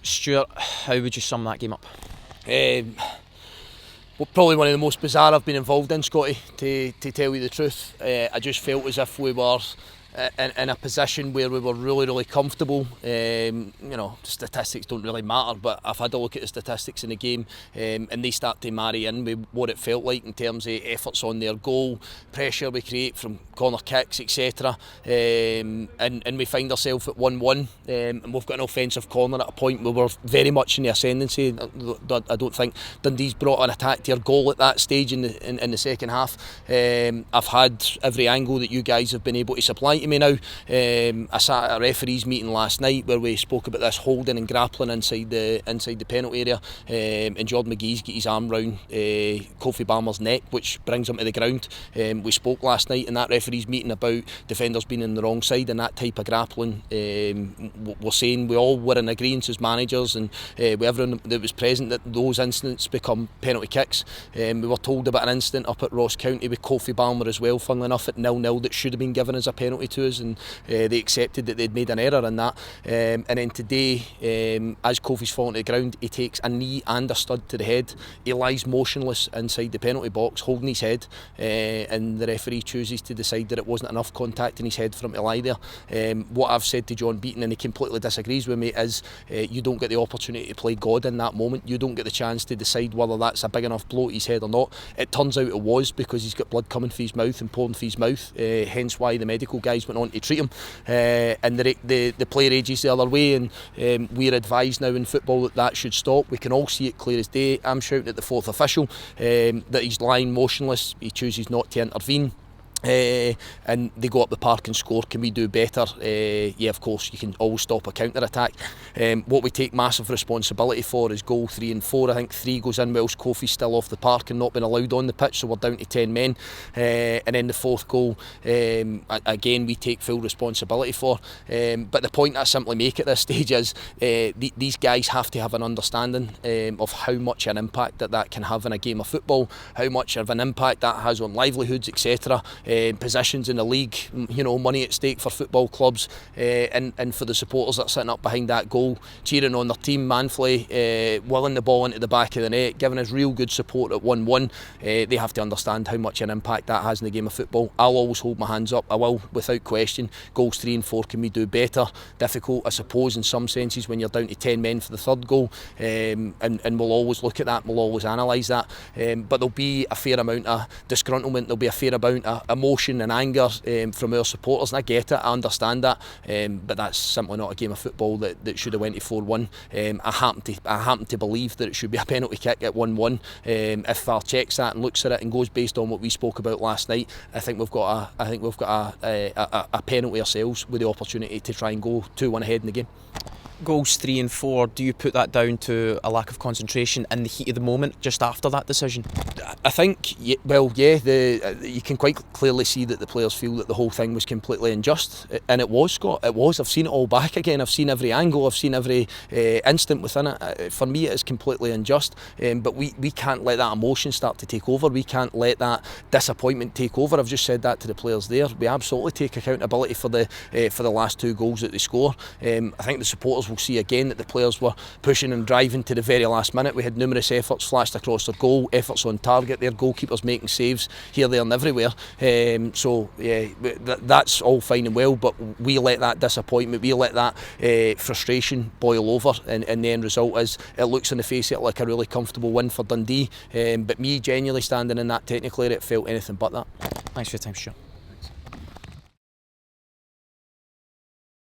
Stuart, how would you sum that game up? Well, probably one of the most bizarre I've been involved in, Scotty, to tell you the truth. I just felt as if we were in a position where we were really comfortable. Statistics don't really matter, but I've had a look at the statistics in the game, and they start to marry in with what it felt like in terms of efforts on their goal, pressure we create from corner kicks, etc. And we find ourselves at 1-1, and we've got an offensive corner at a point where we're very much in the ascendancy. I don't think Dundee's brought an attack to our goal at that stage in the second half. I've had every angle that you guys have been able to supply to me now. I sat at a referees meeting last night where we spoke about this holding and grappling inside the penalty area, and Jordan McGee's got his arm round Kofi Balmer's neck, which brings him to the ground. We spoke last night in that referees meeting about defenders being in the wrong side and that type of grappling. We're saying we all were in agreement as managers and with everyone that was present that those incidents become penalty kicks. We were told about an incident up at Ross County with Kofi Balmer as well, funnily enough, at 0-0 that should have been given as a penalty to us, and they accepted that they'd made an error in that. And then today, as Kofi's falling to the ground, he takes a knee and a stud to the head. He lies motionless inside the penalty box, holding his head, and the referee chooses to decide that it wasn't enough contact in his head for him to lie there. What I've said to John Beaton, and he completely disagrees with me, is you don't get the opportunity to play God in that moment. You don't get the chance to decide whether that's a big enough blow to his head or not. It turns out it was, because he's got blood coming from his mouth and pouring from his mouth, hence why the medical guys went on to treat him. And the player ages the other way, and we're advised now in football that should stop. We can all see it clear as day. I'm shouting at the fourth official that he's lying motionless. He chooses not to intervene. And they go up the park and score. Can we do better? Yeah, of course, you can always stop a counter-attack. What we take massive responsibility for is goal 3 and 4. I think 3 goes in whilst Kofi's still off the park and not been allowed on the pitch, so we're down to 10 men. And then the 4th goal, again, we take full responsibility for. But the point I simply make at this stage is these guys have to have an understanding of how much an impact that can have in a game of football, how much of an impact that has on livelihoods, etc. Positions in the league, money at stake for football clubs, and for the supporters that are sitting up behind that goal, cheering on their team manfully, willing the ball into the back of the net, giving us real good support at 1-1. They have to understand how much an impact that has in the game of football. I'll always hold my hands up. I will, without question. Goals 3 and 4, can we do better? Difficult, I suppose, in some senses when you're down to 10 men for the 3rd goal, and we'll always look at that, we'll always analyse that. But there'll be a fair amount of disgruntlement, there'll be a fair amount of emotion and anger from our supporters, and I get it, I understand that, but that's simply not a game of football that should have went to 4-1. I happen to believe that it should be a penalty kick at 1-1. If VAR checks that and looks at it and goes based on what we spoke about last night, I think we've got a penalty ourselves with the opportunity to try and go 2-1 ahead in the game. Goals 3 and 4, do you put that down to a lack of concentration in the heat of the moment just after that decision? I think, you can quite clearly see that the players feel that the whole thing was completely unjust, and it was, Scott, it was. I've seen it all back again, I've seen every angle, I've seen every instant within it. For me, it is completely unjust, but we can't let that emotion start to take over, we can't let that disappointment take over. I've just said that to the players there. We absolutely take accountability for the last 2 goals that they score. I think the supporters will see again that the players were pushing and driving to the very last minute. We had numerous efforts flashed across their goal, efforts on target, their goalkeepers making saves here, there and everywhere. So yeah, that's all fine and well, but we let that disappointment, we let that frustration boil over, and the end result is it looks on the face of it like a really comfortable win for Dundee, but me genuinely standing in that technical area, it felt anything but that. Thanks for your time, Stuart.